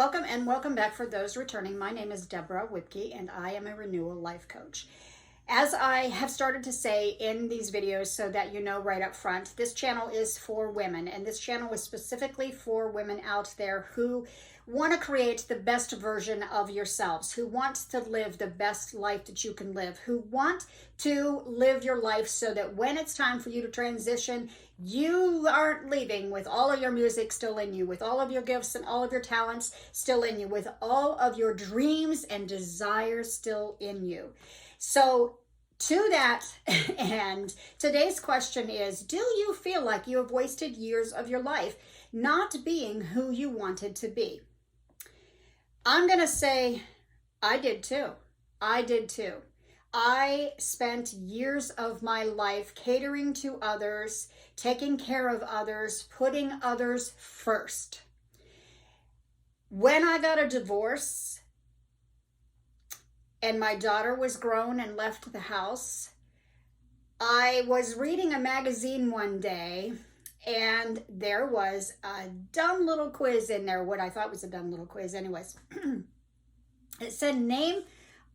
Welcome and welcome back for those returning. My name is Deborah Whipke and I am a renewal life coach. As I have started to say in these videos, so that you know right up front, this channel is for women, and this channel is specifically for women out there who want to create the best version of yourselves, who want to live the best life that you can live, who want to live your life so that when it's time for you to transition, you aren't leaving with all of your music still in you, with all of your gifts and all of your talents still in you, with all of your dreams and desires still in you. So to that end, today's question is, do you feel like you have wasted years of your life not being who you wanted to be? I'm going to say I did too. I did too. I spent years of my life catering to others, taking care of others, putting others first. When I got a divorce and my daughter was grown and left the house, I was reading a magazine one day and there was a dumb little quiz in there, what I thought was a dumb little quiz anyways. It said, name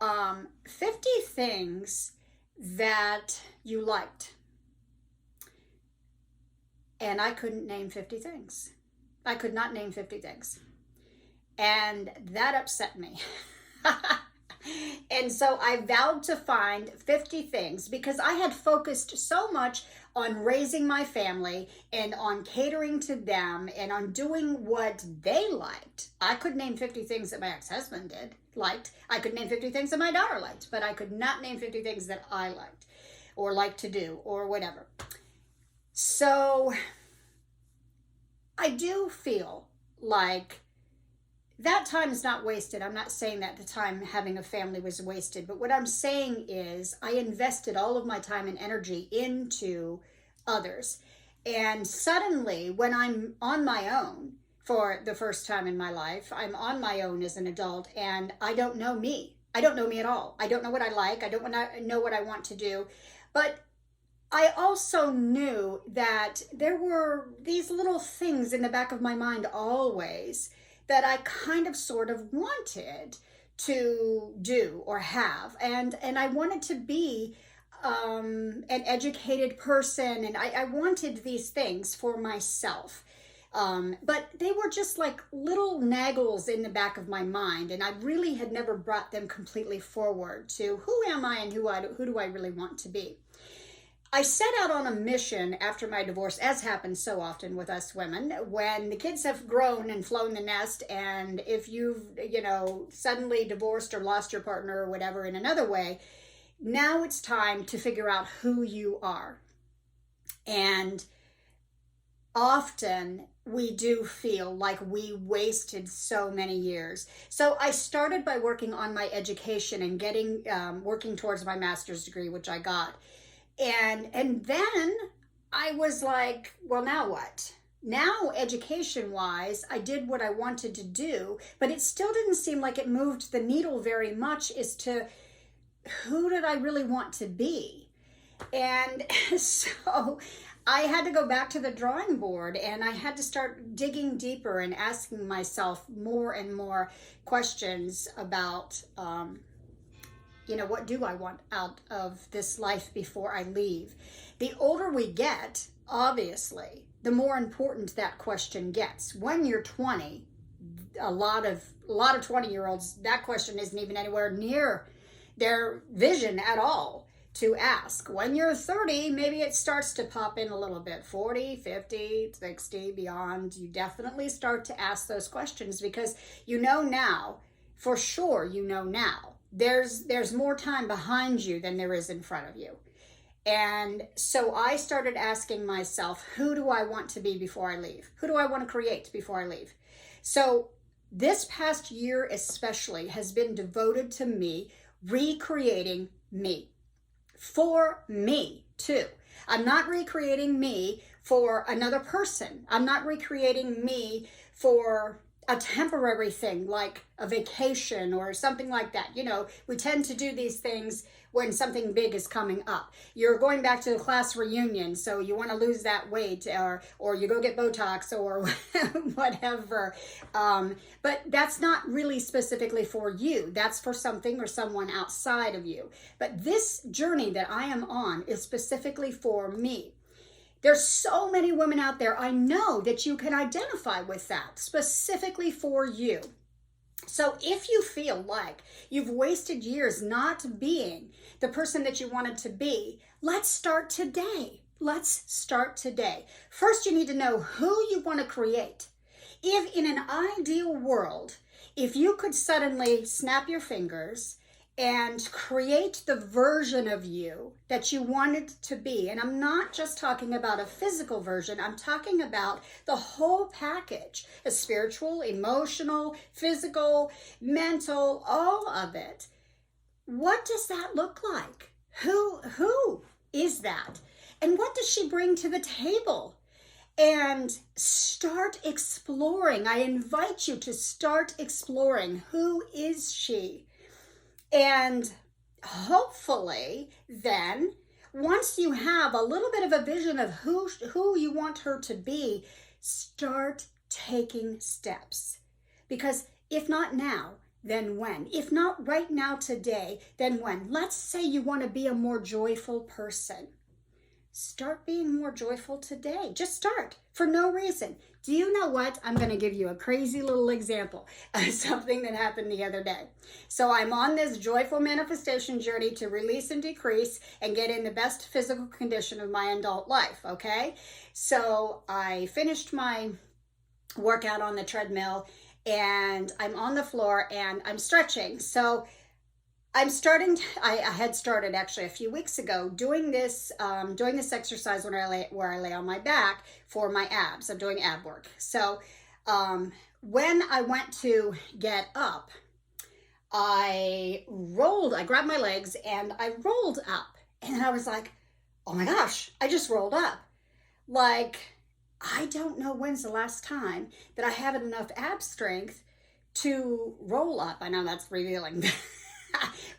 50 things that you liked. And I couldn't name 50 things. I could not name 50 things. And that upset me. And so I vowed to find 50 things because I had focused so much on raising my family and on catering to them and on doing what they liked. I could name 50 things that my ex-husband liked. I could name 50 things that my daughter liked, but I could not name 50 things that I liked or liked to do or whatever. So I do feel like that time is not wasted. I'm not saying that the time having a family was wasted, but what I'm saying is I invested all of my time and energy into others. And suddenly, when I'm on my own for the first time in my life, I'm on my own as an adult and I don't know me. I don't know me at all. I don't know what I like. I don't know what I want to do. But I also knew that there were these little things in the back of my mind always that I kind of sort of wanted to do or have. And I wanted to be an educated person, and I wanted these things for myself. But they were just like little naggles in the back of my mind, and I really had never brought them completely forward to who am I and who do I really want to be. I set out on a mission after my divorce, as happens so often with us women, when the kids have grown and flown the nest, and if you've, suddenly divorced or lost your partner or whatever in another way, now it's time to figure out who you are. And often we do feel like we wasted so many years. So I started by working on my education and working towards my master's degree, which I got. And then I was like, well, now what? Now, education-wise, I did what I wanted to do, but it still didn't seem like it moved the needle very much as to who did I really want to be? And so I had to go back to the drawing board and I had to start digging deeper and asking myself more and more questions about, what do I want out of this life before I leave? The older we get, obviously, the more important that question gets. When you're 20, a lot of 20-year-olds, that question isn't even anywhere near their vision at all to ask. When you're 30, maybe it starts to pop in a little bit. 40, 50, 60, beyond, you definitely start to ask those questions because you know now, for sure you know now, there's more time behind you than there is in front of you. And so I started asking myself, who do I want to be before I leave? Who do I want to create before I leave? So this past year especially has been devoted to me recreating me. For me too. I'm not recreating me for another person. I'm not recreating me for a temporary thing like a vacation or something like that. We tend to do these things when something big is coming up. You're going back to a class reunion, so you want to lose that weight, or you go get Botox or whatever. But that's not really specifically for you. That's for something or someone outside of you. But this journey that I am on is specifically for me. There's so many women out there, I know, that you can identify with that, specifically for you. So if you feel like you've wasted years not being the person that you wanted to be, let's start today. Let's start today. First, you need to know who you want to create. If in an ideal world, if you could suddenly snap your fingers and create the version of you that you wanted to be. And I'm not just talking about a physical version, I'm talking about the whole package, a spiritual, emotional, physical, mental, all of it. What does that look like? Who is that? And what does she bring to the table? And start exploring. I invite you to start exploring. Who is she? And hopefully then, once you have a little bit of a vision of who you want her to be, start taking steps. Because if not now, then when? If not right now today, then when? Let's say you want to be a more joyful person. Start being more joyful today. Just start for no reason. Do you know what? I'm going to give you a crazy little example of something that happened the other day. So I'm on this joyful manifestation journey to release and decrease and get in the best physical condition of my adult life, okay? So I finished my workout on the treadmill and I'm on the floor and I'm stretching. So I had started actually a few weeks ago doing this exercise where I lay on my back for my abs. I'm doing ab work. So when I went to get up, I grabbed my legs and I rolled up. And I was like, oh my gosh, I just rolled up. Like, I don't know when's the last time that I had enough ab strength to roll up. I know that's revealing.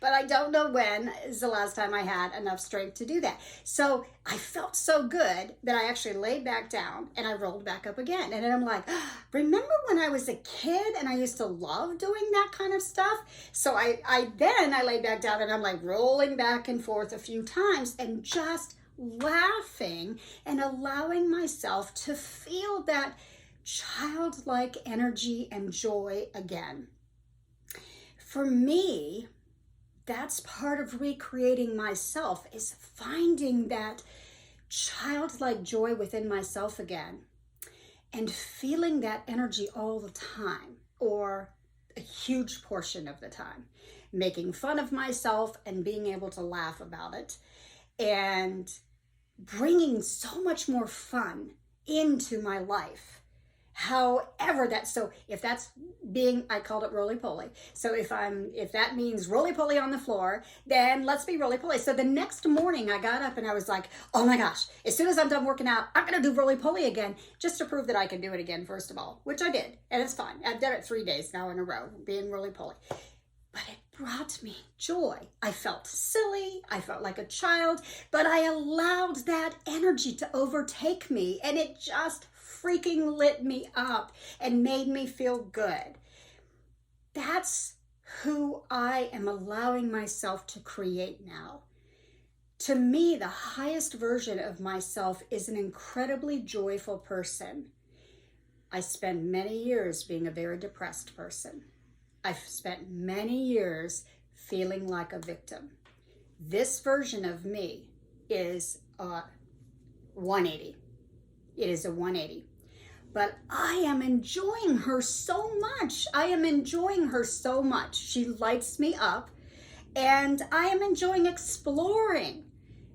But I don't know when is the last time I had enough strength to do that. So I felt so good that I actually laid back down and I rolled back up again. And then I'm like, remember when I was a kid and I used to love doing that kind of stuff? So I laid back down and I'm like rolling back and forth a few times and just laughing and allowing myself to feel that childlike energy and joy again. For me, that's part of recreating myself, is finding that childlike joy within myself again and feeling that energy all the time, or a huge portion of the time, making fun of myself and being able to laugh about it and bringing so much more fun into my life. However, if that's being, I called it roly-poly. So if that means roly-poly on the floor, then let's be roly-poly. So the next morning I got up and I was like, oh my gosh, as soon as I'm done working out, I'm going to do roly-poly again, just to prove that I can do it again, first of all, which I did. And it's fine. I've done it 3 days now in a row, being roly-poly. But it brought me joy. I felt silly. I felt like a child, but I allowed that energy to overtake me, and it just freaking lit me up and made me feel good. That's who I am allowing myself to create now. To me, the highest version of myself is an incredibly joyful person. I spent many years being a very depressed person. I've spent many years feeling like a victim. This version of me is a 180. It is a 180. But I am enjoying her so much. I am enjoying her so much. She lights me up, and I am enjoying exploring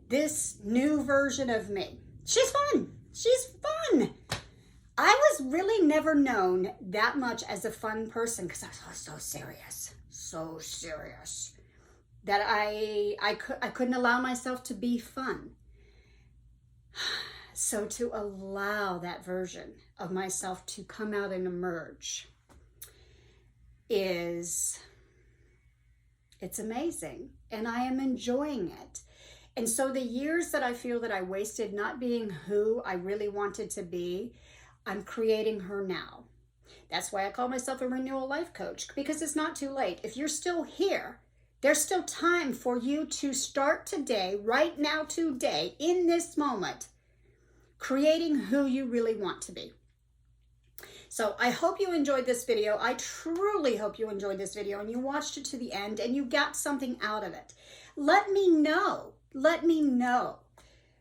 this new version of me. She's fun. She's fun. I was really never known that much as a fun person because I was so serious that I couldn't allow myself to be fun. So to allow that version of myself to come out and emerge, it's amazing, and I am enjoying it. And so the years that I feel that I wasted not being who I really wanted to be, I'm creating her now. That's why I call myself a renewal life coach, because it's not too late. If you're still here, there's still time for you to start today, right now, today, in this moment, creating who you really want to be. So I hope you enjoyed this video. I truly hope you enjoyed this video and you watched it to the end and you got something out of it. Let me know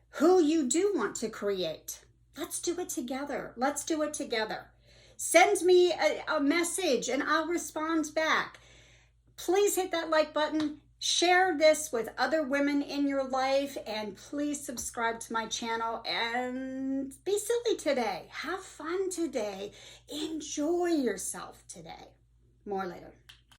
who you do want to create. Let's do it together. Let's do it together. Send me a message and I'll respond back. Please hit that like button. Share this with other women in your life, and please subscribe to my channel and be silly today. Have fun today. Enjoy yourself today. More later.